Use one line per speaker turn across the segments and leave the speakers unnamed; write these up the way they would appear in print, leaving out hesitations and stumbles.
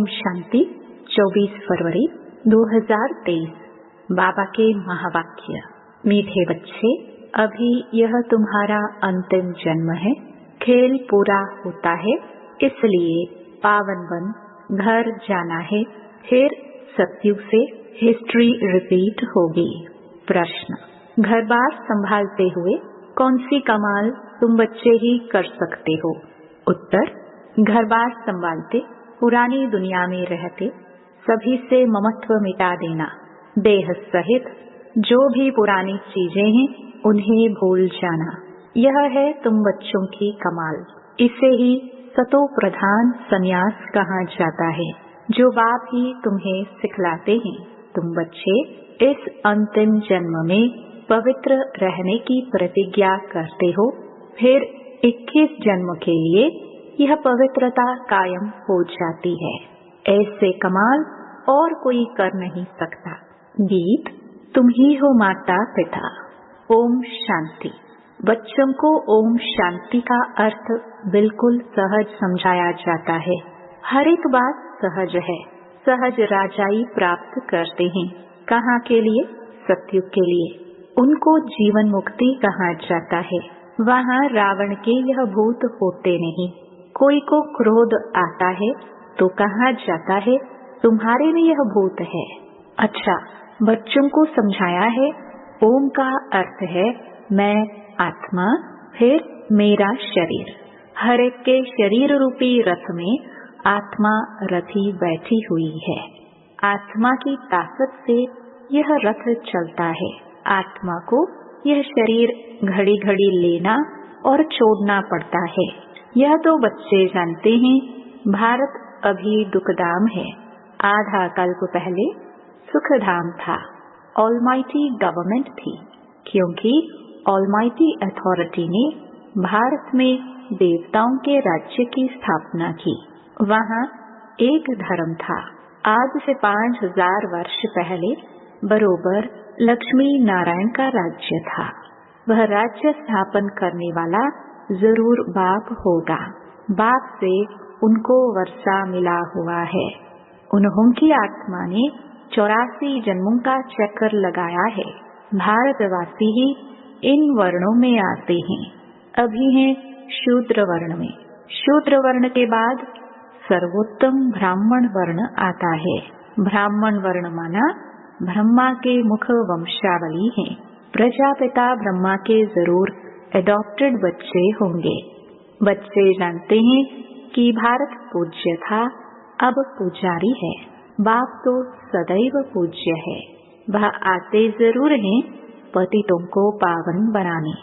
शांति। 24 फरवरी 2023। बाबा के महावाक्य। मीठे बच्चे, अभी यह तुम्हारा अंतिम जन्म है। खेल पूरा होता है, इसलिए पावन बन घर जाना है। फिर सतयुग से हिस्ट्री रिपीट होगी। प्रश्न, घर बार संभालते हुए कौन सी कमाल तुम बच्चे ही कर सकते हो? उत्तर, घर बार संभालते, पुरानी दुनिया में रहते, सभी से ममत्व मिटा देना, देह सहित जो भी पुरानी चीजें हैं उन्हें भूल जाना, यह है तुम बच्चों की कमाल। इसे ही सतो प्रधान संन्यास कहा जाता है, जो बाप ही तुम्हें सिखलाते हैं। तुम बच्चे इस अंतिम जन्म में पवित्र रहने की प्रतिज्ञा करते हो, फिर 21 जन्म के लिए यह पवित्रता कायम हो जाती है। ऐसे कमाल और कोई कर नहीं सकता। गीत, तुम ही हो माता पिता। ओम शांति। बच्चों को ओम शांति का अर्थ बिल्कुल सहज समझाया जाता है। हर एक बात सहज है। सहज राजाई प्राप्त करते हैं। कहाँ के लिए? सतयुग के लिए। उनको जीवन मुक्ति कहा जाता है। वहाँ रावण के यह भूत होते नहीं। कोई को क्रोध आता है तो कहाँ जाता है, तुम्हारे में यह भूत है। अच्छा, बच्चों को समझाया है ओम का अर्थ है मैं आत्मा, फिर मेरा शरीर। हर एक के शरीर रूपी रथ में आत्मा रथी बैठी हुई है। आत्मा की ताकत से यह रथ चलता है। आत्मा को यह शरीर घड़ी घड़ी लेना और छोड़ना पड़ता है। यह तो बच्चे जानते हैं। भारत अभी दुखधाम है। आधा कल्प पहले सुखधाम था। ऑलमाइटी गवर्नमेंट थी, क्योंकि ऑलमाइटी अथॉरिटी ने भारत में देवताओं के राज्य की स्थापना की। वहाँ एक धर्म था। आज से 5000 वर्ष पहले बरोबर लक्ष्मी नारायण का राज्य था। वह राज्य स्थापन करने वाला जरूर बाप होगा। बाप से उनको वर्षा मिला हुआ है। उन्होंने आत्मा ने 84 जन्मों का चक्कर लगाया है। भारतवासी ही इन वर्णों में आते हैं। अभी हैं शूद्र वर्ण में। शूद्र वर्ण के बाद सर्वोत्तम ब्राह्मण वर्ण आता है। ब्राह्मण वर्ण माना ब्रह्मा के मुख वंशावली है। प्रजापिता ब्रह्मा के जरूर एडॉप्टेड बच्चे होंगे। बच्चे जानते हैं कि भारत पूज्य था, अब पुजारी है। बाप तो सदैव पूज्य है। वह आते जरूर हैं पतितों को पावन बनाने।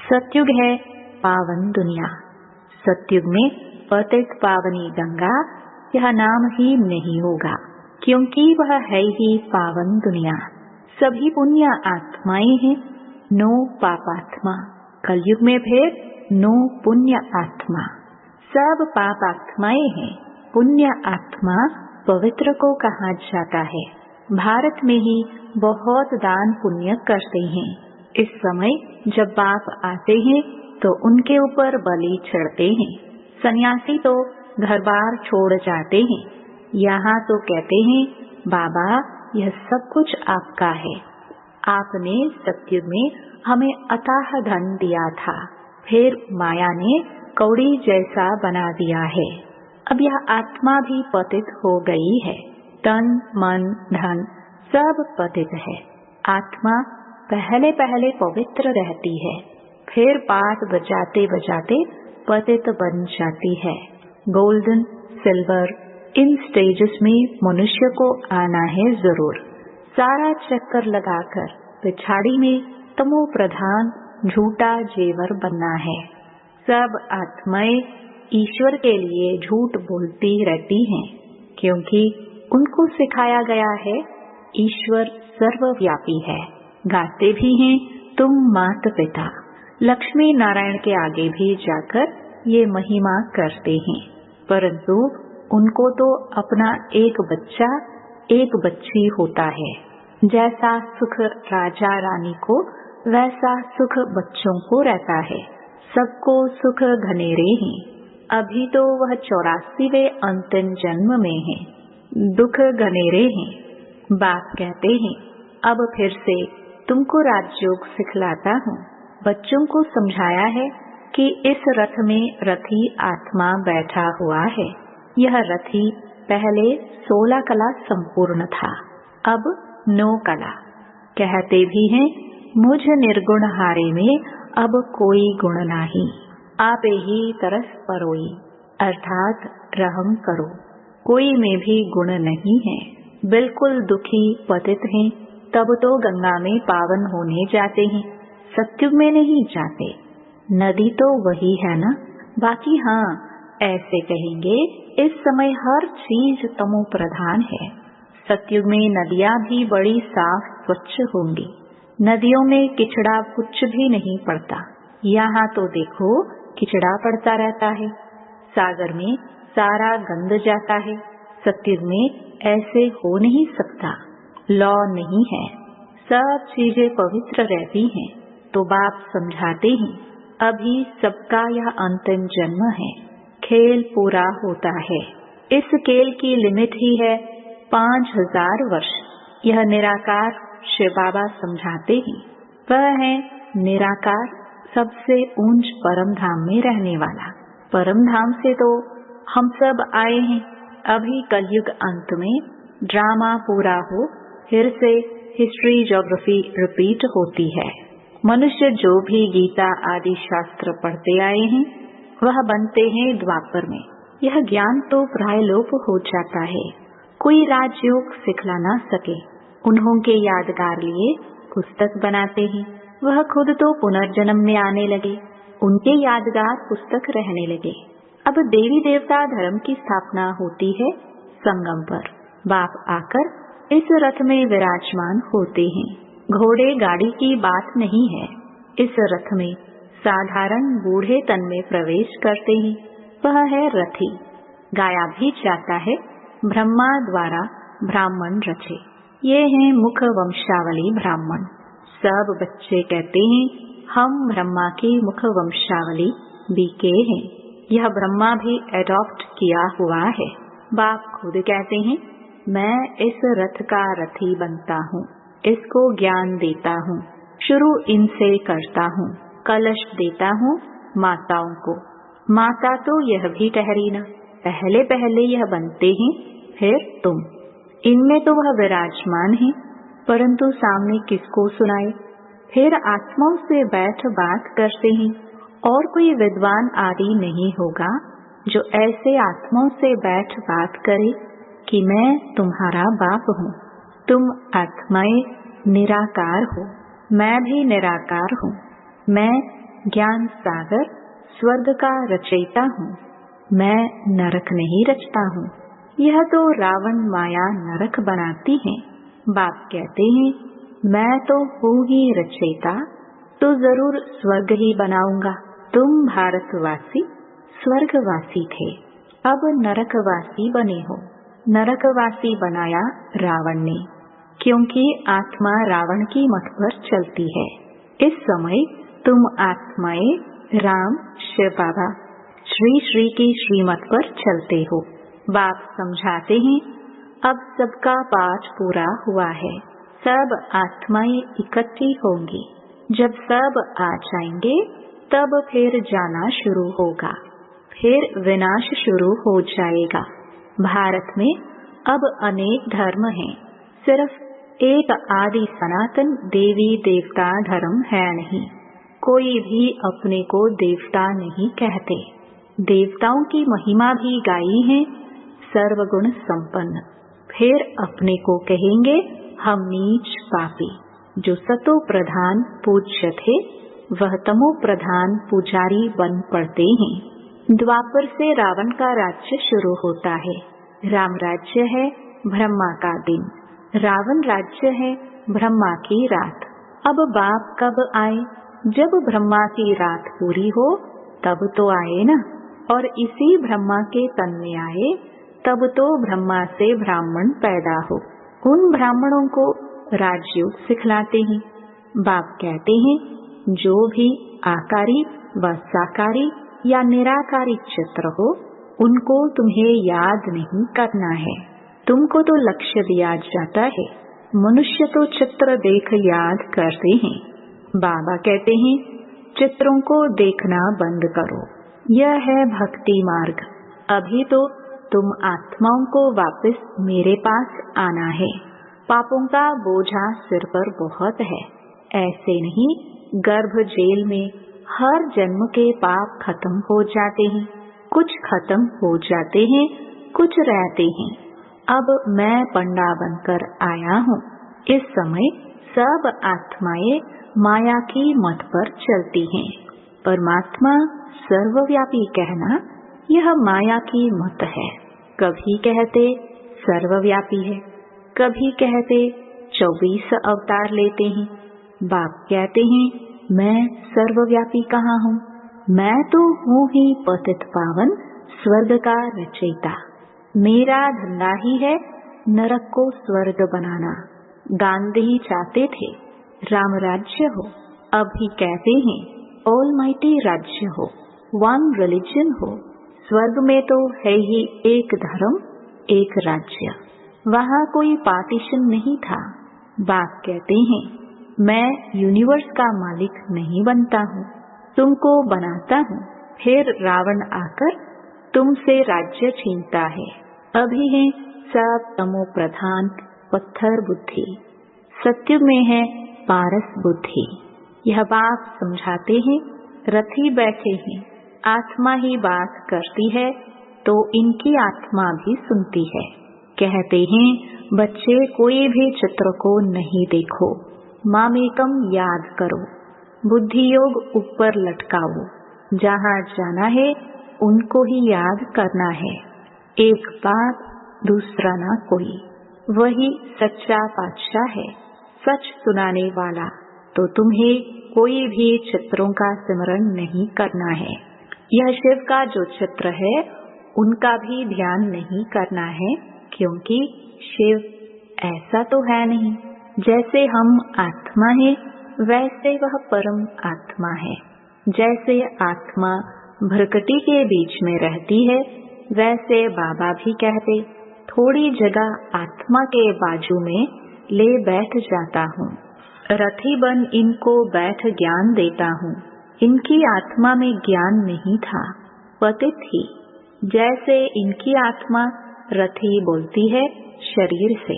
सतयुग है पावन दुनिया। सतयुग में पतित पावनी गंगा यह नाम ही नहीं होगा, क्योंकि वह है ही पावन दुनिया। सभी पुण्य आत्माएं हैं, नो पापात्मा। कलयुग में फिर नो पुण्य आत्मा। सब पाप आत्माएं हैं। पुण्य आत्मा पवित्र को कहा जाता है। भारत में ही बहुत दान पुण्य करते हैं। इस समय जब बाप आते हैं तो उनके ऊपर बलि चढ़ते हैं। सन्यासी तो घर बार छोड़ जाते हैं। यहाँ तो कहते हैं बाबा यह सब कुछ आपका है। आपने सतयुग में हमें अथाह धन दिया था, फिर माया ने कौड़ी जैसा बना दिया है। अब यह आत्मा भी पतित हो गई है। तन मन धन सब पतित है। आत्मा पहले पहले पवित्र रहती है, फिर पाठ बजाते बजाते पतित बन जाती है। गोल्डन, सिल्वर इन स्टेजेस में मनुष्य को आना है जरूर। सारा चक्कर लगाकर पिछाड़ी में तमो प्रधान झूठा जेवर बनना है। सब आत्माएं ईश्वर के लिए झूठ बोलती रहती हैं, क्योंकि उनको सिखाया गया है ईश्वर सर्वव्यापी है। गाते भी हैं तुम माता पिता। लक्ष्मी नारायण के आगे भी जाकर ये महिमा करते हैं, परंतु उनको तो अपना एक बच्चा एक बच्ची होता है। जैसा सुख राजा रानी को वैसा सुख बच्चों को रहता है। सबको सुख घनेरे हैं। अभी तो वह 84वें अंतिम जन्म में है। दुख घनेरे हैं। बाप कहते हैं अब फिर से तुमको राजयोग सिखलाता हूँ। बच्चों को समझाया है कि इस रथ में रथी आत्मा बैठा हुआ है। यह रथी पहले 16 कला संपूर्ण था, अब 9 कला। कहते भी हैं मुझ निर्गुण हारे में अब कोई गुण नाही, आपे ही तरस परोई, अर्थात रहम करो। कोई में भी गुण नहीं है। बिल्कुल दुखी पतित हैं, तब तो गंगा में पावन होने जाते हैं, सत्युग में नहीं जाते। नदी तो वही है ना। बाकी हाँ, ऐसे कहेंगे इस समय हर चीज तमो प्रधान है। सत्युग में नदियां भी बड़ी साफ स्वच्छ होंगी। नदियों में किचड़ा कुछ भी नहीं पड़ता। यहाँ तो देखो किचड़ा पड़ता रहता है। सागर में सारा गंद जाता है। सत्युग में ऐसे हो नहीं सकता। लौ नहीं है, सब चीजें पवित्र रहती हैं। तो बाप समझाते हैं अभी सबका यह अंतिम जन्म है, खेल पूरा होता है। इस खेल की लिमिट ही है 5000 वर्ष। यह निराकार शिव बाबा समझाते हैं। वह है निराकार, सबसे ऊंच परम धाम में रहने वाला। परम धाम से तो हम सब आए हैं। अभी कलयुग अंत में ड्रामा पूरा हो, फिर से हिस्ट्री ज्योग्राफी रिपीट होती है। मनुष्य जो भी गीता आदि शास्त्र पढ़ते आए हैं वह बनते हैं द्वापर में। यह ज्ञान तो प्राय लोप हो जाता है। कोई राजयोग सिखला ना सके, उन्हों के यादगार लिए पुस्तक बनाते हैं। वह खुद तो पुनर्जन्म में आने लगे, उनके यादगार पुस्तक रहने लगे। अब देवी देवता धर्म की स्थापना होती है संगम पर। बाप आकर इस रथ में विराजमान होते हैं। घोड़े गाड़ी की बात नहीं है। इस रथ में साधारण बूढ़े तन में प्रवेश करते हैं। वह है रथी। गाया भी जाता है ब्रह्मा द्वारा ब्राह्मण रचे। ये हैं मुख वंशावली ब्राह्मण। सब बच्चे कहते हैं हम ब्रह्मा की मुख वंशावली बीके हैं। यह ब्रह्मा भी एडॉप्ट किया हुआ है। बाप खुद कहते हैं मैं इस रथ का रथी बनता हूँ, इसको ज्ञान देता हूँ, शुरू इनसे करता हूँ। कलश देता हूँ माताओं को। माता तो यह भी ठहरी ना, पहले पहले यह बनते हैं, फिर तुम। इनमें तो वह विराजमान है, परंतु सामने किसको सुनाए। फिर आत्माओं से बैठ बात करते हैं। और कोई विद्वान आदि नहीं होगा जो ऐसे आत्माओं से बैठ बात करे कि मैं तुम्हारा बाप हूँ, तुम आत्माएं निराकार हो, मैं भी निराकार हूँ। मैं ज्ञान सागर स्वर्ग का रचयिता हूँ, मैं नरक नहीं रचता हूँ। यह तो रावण माया नरक बनाती है। बाप कहते हैं मैं तो हूँ ही रचयिता, तो जरूर स्वर्ग ही बनाऊंगा। तुम भारतवासी स्वर्गवासी थे, अब नरकवासी बने हो। नरकवासी बनाया रावण ने, क्योंकि आत्मा रावण की मत पर चलती है। इस समय तुम आत्माएं राम शिव बाबा श्री श्री की श्रीमत पर चलते हो। बाप समझाते हैं अब सबका पाठ पूरा हुआ है। सब आत्माएं इकट्ठी होंगी। जब सब आ जाएंगे तब फिर जाना शुरू होगा, फिर विनाश शुरू हो जाएगा। भारत में अब अनेक धर्म हैं, सिर्फ एक आदि सनातन देवी देवता धर्म है नहीं। कोई भी अपने को देवता नहीं कहते। देवताओं की महिमा भी गाई है सर्वगुण संपन्न। फिर अपने को कहेंगे हम नीच पापी। जो सतो प्रधान पूज्य थे वह तमो प्रधान पुजारी बन पड़ते हैं। द्वापर से रावण का राज्य शुरू होता है। राम राज्य है ब्रह्मा का दिन, रावण राज्य है ब्रह्मा की रात। अब बाप कब आए? जब ब्रह्मा की रात पूरी हो तब तो आए ना। और इसी ब्रह्मा के तन में आए तब तो ब्रह्मा से ब्राह्मण पैदा हो। उन ब्राह्मणों को राजयोग सिखलाते हैं। बाप कहते हैं जो भी आकारी व साकारी या निराकारी चित्र हो उनको तुम्हें याद नहीं करना है। तुमको तो लक्ष्य दिया जाता है, मनुष्य तो चित्र देख याद करते हैं। बाबा कहते हैं चित्रों को देखना बंद करो, यह है भक्ति मार्ग। अभी तो तुम आत्माओं को वापस मेरे पास आना है। पापों का बोझा सिर पर बहुत है, ऐसे नहीं गर्भ जेल में हर जन्म के पाप खत्म हो जाते हैं, कुछ खत्म हो जाते हैं, कुछ रहते हैं। अब मैं पंडा बनकर आया हूँ। इस समय सब आत्माएं माया की मत पर चलती हैं। परमात्मा सर्वव्यापी कहना यह माया की मत है। कभी कहते सर्वव्यापी है, कभी कहते 24 अवतार लेते हैं। बाप कहते हैं मैं सर्वव्यापी कहाँ हूँ, मैं तो हूँ ही पतित पावन स्वर्ग का रचयिता। मेरा धंधा ही है नरक को स्वर्ग बनाना। गांधी चाहते थे राम राज्य हो, अभी कहते हैं ऑलमाइटी राज्य हो, वन रिलीजन हो। स्वर्ग में तो है ही एक धर्म, एक राज्य, वहाँ कोई पार्टीशन नहीं था। बाप कहते हैं मैं यूनिवर्स का मालिक नहीं बनता हूँ, तुमको बनाता हूँ। फिर रावण आकर तुमसे राज्य छीनता है। अभी है सब तमो प्रधान पत्थर बुद्धि, सत्युग में है पारस बुद्धि। यह बात समझाते हैं, रथी बैठे हैं, आत्मा ही बात करती है तो इनकी आत्मा भी सुनती है। कहते हैं बच्चे कोई भी चित्र को नहीं देखो, मामेकम याद करो, बुद्धि योग ऊपर लटकाओ, जहाँ जाना है उनको ही याद करना है। एक बात दूसरा ना कोई, वही सच्चा पातशाह है, सच सुनाने वाला। तो तुम्हें कोई भी चित्रों का स्मरण नहीं करना है। यह शिव का जो चित्र है उनका भी ध्यान नहीं करना है, क्योंकि शिव ऐसा तो है नहीं। जैसे हम आत्मा है वैसे वह परम आत्मा है। जैसे आत्मा भ्रकटी के बीच में रहती है, वैसे बाबा भी कहते थोड़ी जगह आत्मा के बाजू में ले बैठ जाता हूँ, रथी बन इनको बैठ ज्ञान देता हूँ। इनकी आत्मा में ज्ञान नहीं था, पतित ही। जैसे इनकी आत्मा रथी बोलती है शरीर से,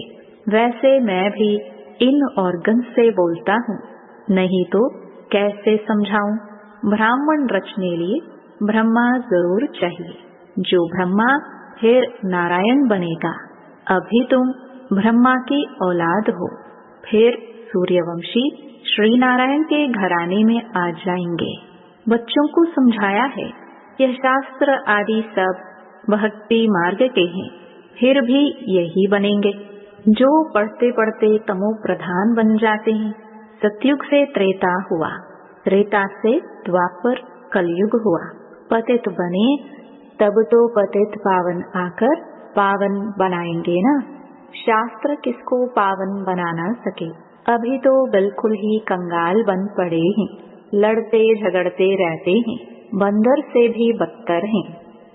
वैसे मैं भी इन ऑर्गन से बोलता हूँ। नहीं तो कैसे समझाऊं? ब्राह्मण रचने लिए ब्रह्मा जरूर चाहिए। जो ब्रह्मा फिर नारायण बनेगा। अभी तुम ब्रह्मा की औलाद हो, फिर सूर्यवंशी श्री नारायण के घराने में आ जाएंगे। बच्चों को समझाया है यह शास्त्र आदि सब भक्ति मार्ग के हैं, फिर भी यही बनेंगे। जो पढ़ते पढ़ते तमो प्रधान बन जाते हैं। सतयुग से त्रेता हुआ, त्रेता से द्वापर कलयुग हुआ। पतित बने तब तो पतित पावन आकर पावन बनाएंगे ना। शास्त्र किसको पावन बना ना सके। अभी तो बिल्कुल ही कंगाल बन पड़े हैं, लड़ते झगड़ते रहते हैं, बंदर से भी बदतर हैं।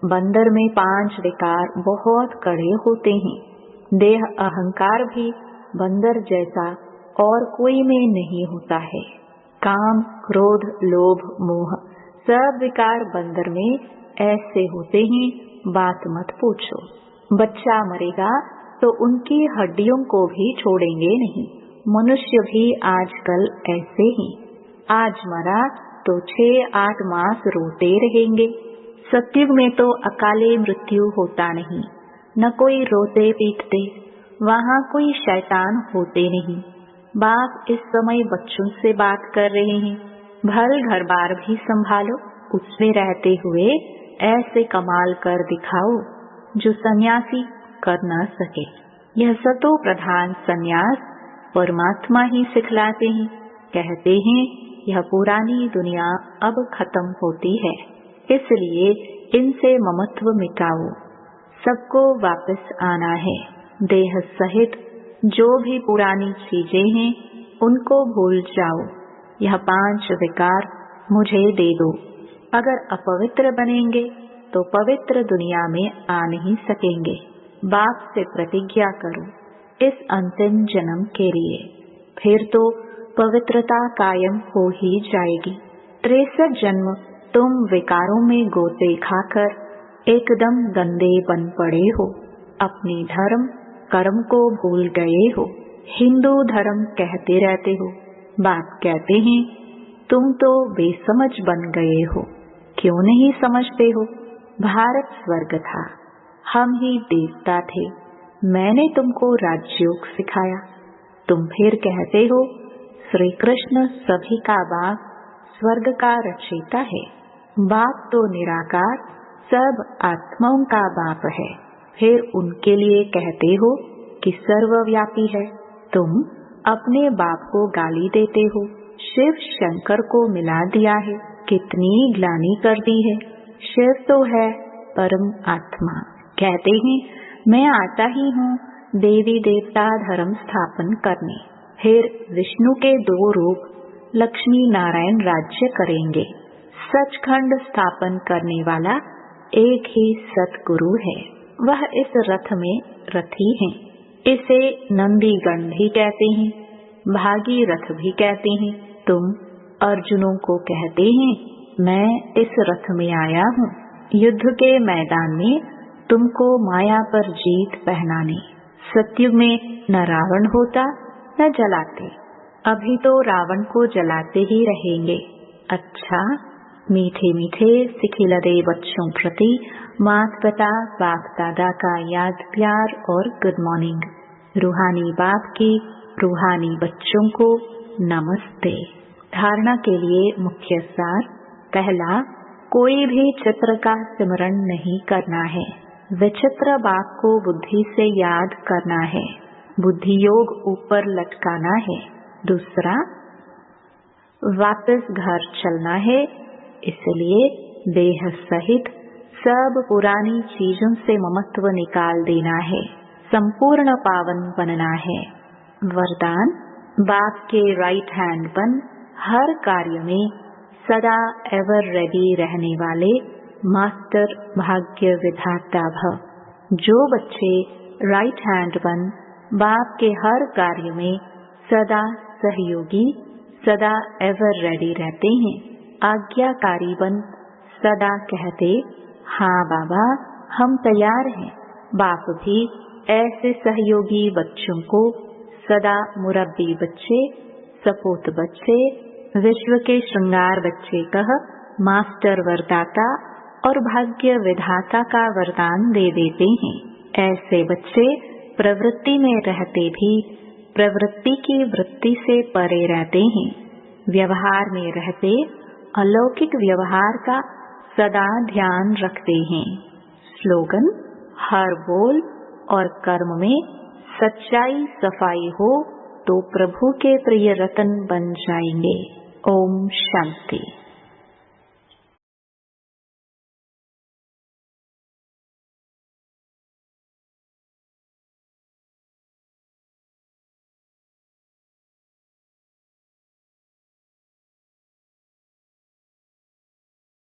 बंदर में 5 विकार बहुत कड़े होते हैं। देह अहंकार भी बंदर जैसा और कोई में नहीं होता है। काम, क्रोध, लोभ, मोह सब विकार बंदर में ऐसे होते हैं, बात मत पूछो। बच्चा मरेगा तो उनकी हड्डियों को भी छोड़ेंगे नहीं। मनुष्य भी आजकल ऐसे ही, आज मरा तो 6-8 मास रोते रहेंगे। सतयुग में तो अकाले मृत्यु होता नहीं, न कोई रोते पीटते, वहाँ कोई शैतान होते नहीं। बाप इस समय बच्चों से बात कर रहे हैं। भल घर बार भी संभालो, उसमें रहते हुए ऐसे कमाल कर दिखाओ जो सन्यासी कर न सके। यह सतो प्रधान सन्यास परमात्मा ही सिखलाते हैं। कहते हैं यह पुरानी दुनिया अब खत्म होती है, इसलिए इनसे ममत्व मिटाओ। सबको वापस आना है। देह सहित जो भी पुरानी चीजें हैं उनको भूल जाओ। यह 5 विकार मुझे दे दो। अगर अपवित्र बनेंगे तो पवित्र दुनिया में आ नहीं सकेंगे। बाप से प्रतिज्ञा करो इस अंतिम जन्म के लिए, फिर तो पवित्रता कायम हो ही जाएगी। 63 जन्म तुम विकारों में गोते खाकर एकदम गंदे बन पड़े हो, अपनी धर्म कर्म को भूल गए हो, हिंदू धर्म कहते रहते हो। बाप कहते हैं तुम तो बेसमझ बन गए हो, क्यों नहीं समझते हो? भारत स्वर्ग था, हम ही देवता थे, मैंने तुमको राजयोग सिखाया। तुम फिर कहते हो श्री कृष्ण सभी का बाप, स्वर्ग का रचयिता है। बाप तो निराकार सब आत्माओं का बाप है, फिर उनके लिए कहते हो कि सर्वव्यापी है। तुम अपने बाप को गाली देते हो, शिव शंकर को मिला दिया है, कितनी ग्लानि कर दी है। शिव तो है परम आत्मा, कहते हैं मैं आता ही हूँ देवी देवता धर्म स्थापन करने। फिर विष्णु के 2 रूप लक्ष्मी नारायण राज्य करेंगे। सचखंड स्थापन करने वाला एक ही सतगुरु है, वह इस रथ में रथी हैं। इसे नंदीगण भी कहते हैं, भागीरथ भी कहते हैं। तुम अर्जुनों को कहते हैं मैं इस रथ में आया हूँ युद्ध के मैदान में तुमको माया पर जीत पहनाने। सत्युग में न रावण होता न जलाते, अभी तो रावण को जलाते ही रहेंगे। अच्छा, मीठे मीठे सिखिलदे बच्चों प्रति माता पिता बाप दादा का याद प्यार और गुड मॉर्निंग। रूहानी बाप की रूहानी बच्चों को नमस्ते। धारणा के लिए मुख्य सार। पहला, कोई भी चित्र का सिमरण नहीं करना है, विचित्र बाप को बुद्धि से याद करना है, बुद्धि योग ऊपर लटकाना है। दूसरा, वापस घर चलना है, इसलिए देह सहित सब पुरानी चीजों से ममत्व निकाल देना है, संपूर्ण पावन बनना है। वरदान, बाप के राइट हैंड बन हर कार्य में सदा एवर रेडी रहने वाले मास्टर भाग्य विधाता भव। जो बच्चे राइट हैंड बन बाप के हर कार्य में सदा सहयोगी सदा एवर रेडी रहते हैं, आज्ञाकारी बन सदा कहते हाँ बाबा हम तैयार हैं। बाप भी ऐसे सहयोगी बच्चों को सदा मुरब्बी बच्चे, सपूत बच्चे, विश्व के श्रृंगार बच्चे कह मास्टर वरदाता और भाग्य विधाता का वरदान दे देते हैं। ऐसे बच्चे प्रवृत्ति में रहते भी प्रवृत्ति की वृत्ति से परे रहते हैं। व्यवहार में रहते अलौकिक व्यवहार का सदा ध्यान रखते हैं। स्लोगन, हर बोल और कर्म में सच्चाई सफाई हो तो प्रभु के प्रिय रतन बन जाएंगे। ओम शांति।